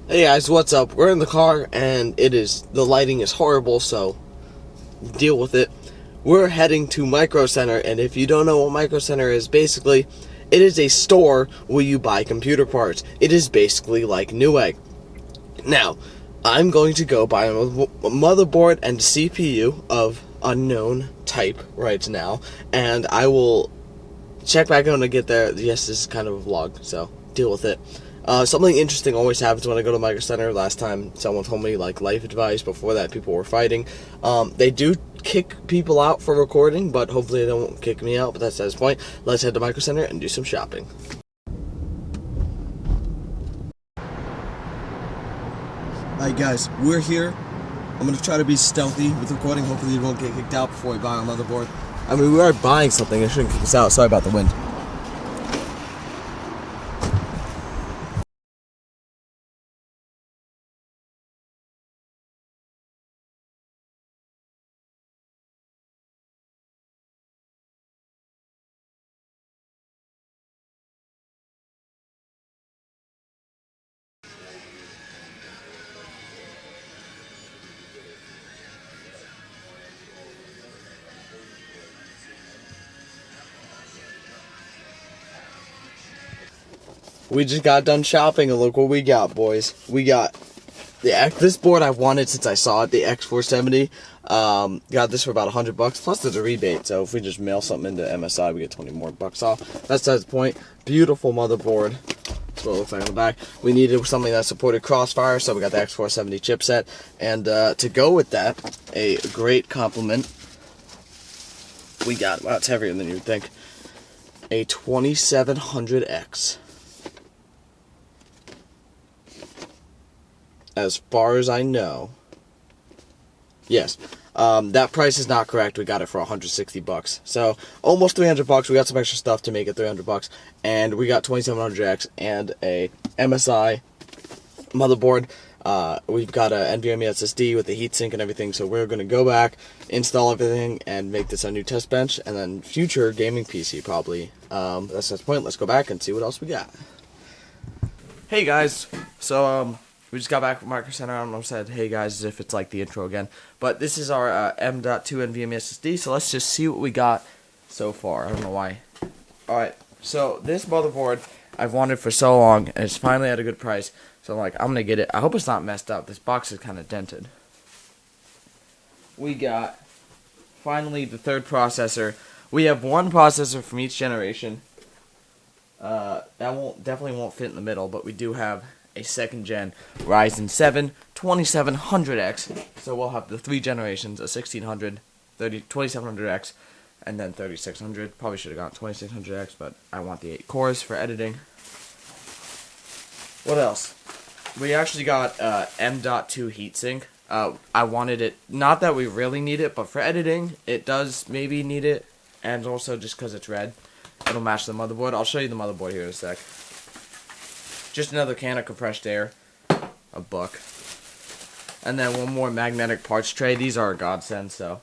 Hey guys, what's up? We're in the car and the lighting is horrible, so deal with it. We're heading to Micro Center, and if you don't know what Micro Center is, basically, it is a store where you buy computer parts. It is basically like Newegg. Now, I'm going to go buy a motherboard and CPU of unknown type right now, and I will check back on to get there. Yes, this is kind of a vlog, so deal with it. Something interesting always happens when I go to Micro Center. Last time someone told me like life advice. Before that, people were fighting. They do kick people out for recording, but hopefully they don't kick me out. But that's the point. Let's head to Micro Center and do some shopping. Alright guys, we're here. I'm going to try to be stealthy with recording. Hopefully you won't get kicked out before we buy our motherboard. I mean, we are buying something. It shouldn't kick us out. Sorry about the wind. We just got done shopping and look what we got, boys. We got this board I've wanted since I saw it, the X470. Got this for about $100 plus there's a rebate. So if we just mail something into MSI, we get 20 more bucks off. That's the point. Beautiful motherboard. That's what it looks like on the back. We needed something that supported Crossfire, so we got the X470 chipset. And to go with that, a great compliment. We got, wow, it's heavier than you would think, a 2700X. As far as I know, yes, that price is not correct. We got it for $160, so almost $300. We got some extra stuff to make it $300, and we got 2700X and a MSI motherboard. We've got a NVMe SSD with the heatsink and everything. So we're gonna go back, install everything, and make this a new test bench, and then future gaming PC probably. That's the point. Let's go back and see what else we got. Hey guys, so we just got back from Micro Center. I don't know if I said hey guys as if it's like the intro again. But this is our M.2 NVMe SSD, so let's just see what we got so far. I don't know why. Alright, so this motherboard I've wanted for so long, and it's finally at a good price. So I'm like, I'm going to get it. I hope it's not messed up. This box is kind of dented. We got, finally, the third processor. We have one processor from each generation. That definitely won't fit in the middle, but we do have a second gen Ryzen 7 2700X. So we'll have the three generations, a 1600, 2700X, and then 3600. Probably should have gone 2600X, but I want the 8 cores for editing. What else? We actually got M.2 heatsink. I wanted it, not that we really need it, but for editing, it does maybe need it, and also just because it's red. It'll match the motherboard. I'll show you the motherboard here in a sec. Just another can of compressed air, a buck, and then one more magnetic parts tray. These are a godsend, so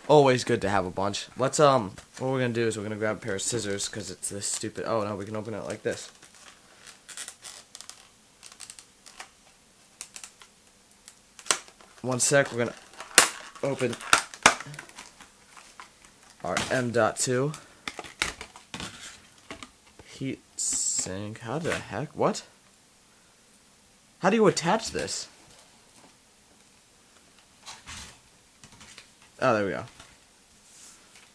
always good to have a bunch. Let's what we're gonna do is we're gonna grab a pair of scissors because it's this stupid. Oh no, we can open it like this. One sec, we're gonna open our M.2 heatsink. How the heck? What? How do you attach this? Oh, there we go.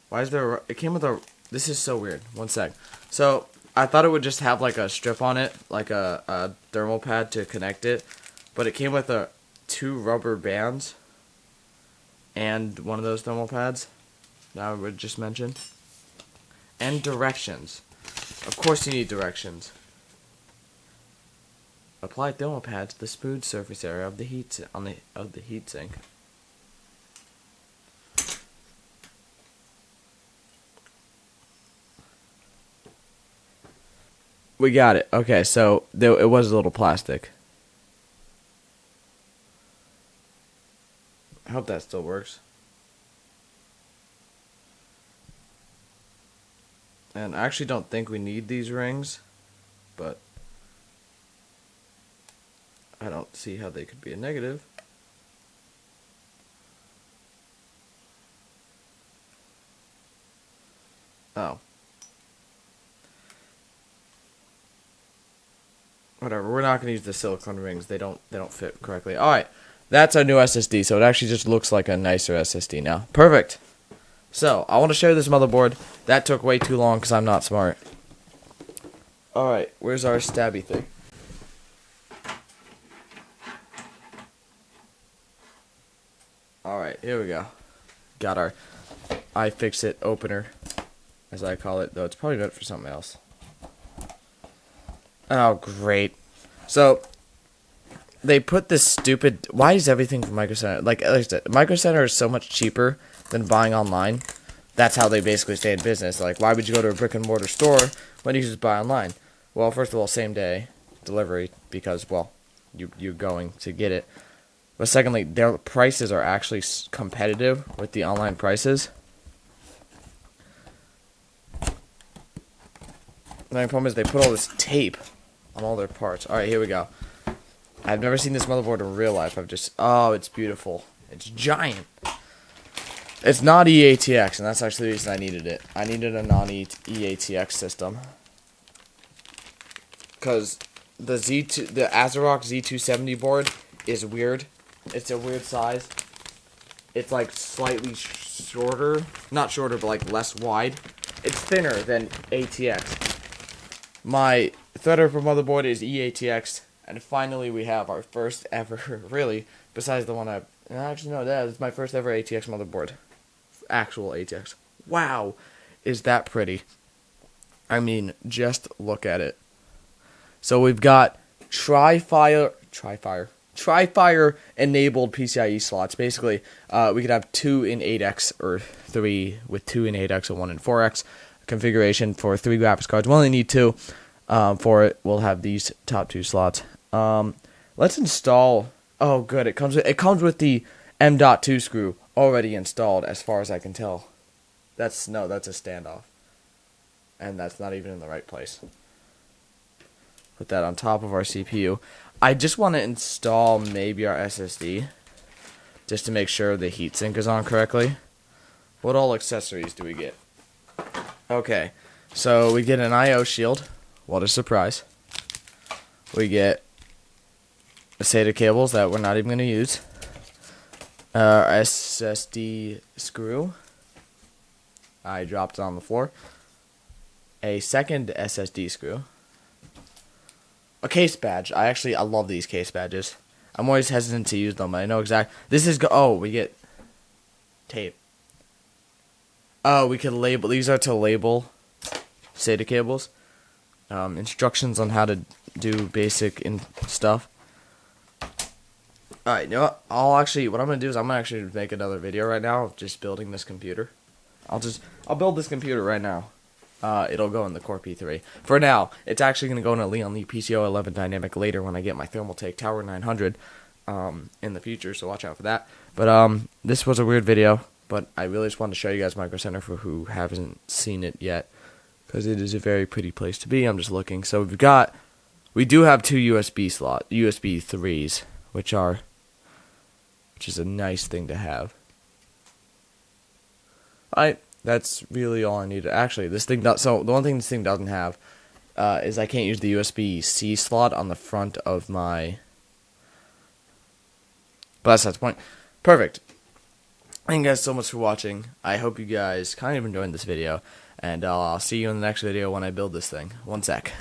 Why is there it came with a... This is so weird. One sec. So, I thought it would just have like a strip on it, like a thermal pad to connect it, but it came with two rubber bands and one of those thermal pads that I would just mention, and directions. Of course you need directions. Apply thermal pad to the smooth surface area of the heatsink. We got it. Okay, so it was a little plastic. I hope that still works. And I actually don't think we need these rings, but I don't see how they could be a negative. Oh. Whatever, we're not going to use the silicone rings. They don't fit correctly. Alright, that's our new SSD, so it actually just looks like a nicer SSD now. Perfect. So, I want to show you this motherboard. That took way too long because I'm not smart. Alright, where's our stabby thing? Alright, here we go. Got our iFixit opener, as I call it, though it's probably meant for something else. Oh, great. So, they put this stupid... Why is everything from Micro Center? Like I said, Micro Center is so much cheaper than buying online. That's how they basically stay in business. Like, why would you go to a brick and mortar store when you just buy online? Well, first of all, same day delivery because, well, you're going to get it. But secondly, their prices are actually competitive with the online prices. The only problem is they put all this tape on all their parts. Alright, here we go. I've never seen this motherboard in real life. Oh, it's beautiful. It's giant. It's not eATX, and that's actually the reason I needed it. I needed a non-eATX system. Because the ASRock Z270 board is weird. It's a weird size. It's like slightly shorter. Not shorter, but like less wide. It's thinner than ATX. My Threadripper motherboard is eATX, and finally we have our first ever, really, besides the one actually no, that is my first ever ATX motherboard. Actual ATX. Wow, is that pretty. I mean, just look at it. So we've got Tri-Fire enabled PCIe slots. Basically, we could have 2 in 8X or 3 with 2 in 8X and 1 in 4X configuration for 3 graphics cards. We only need 2 for it. We'll have these top 2 slots. Let's install. Oh, good. It comes with the M.2 screw already installed, as far as I can tell. That's a standoff, and that's not even in the right place. Put that on top of our CPU. I just want to install maybe our SSD, just to make sure the heatsink is on correctly. What all accessories do we get? Okay, so we get an I/O shield. What a surprise. We get SATA cables that we're not even going to use. SSD screw. I dropped it on the floor. A second SSD screw. A case badge. I love these case badges. I'm always hesitant to use them, but I know exactly. We get tape. Oh, we can label. These are to label SATA cables. Instructions on how to do basic stuff. Alright, you know what? What I'm going to do is I'm going to actually make another video right now of just building this computer. I'll build this computer right now. It'll go in the Core P3. For now, it's actually going to go in a Leon Lee PCO 11 Dynamic later when I get my Thermaltake Tower 900 in the future, so watch out for that. But this was a weird video, but I really just wanted to show you guys Micro Center for who haven't seen it yet, because it is a very pretty place to be. I'm just looking. So we do have 2 USB 3s, which is a nice thing to have. That's really all I need. Actually, the one thing this thing doesn't have is I can't use the USB-C slot on the front of my. But that's the point. Perfect. Thank you guys so much for watching. I hope you guys kind of enjoyed this video, and I'll see you in the next video when I build this thing. One sec.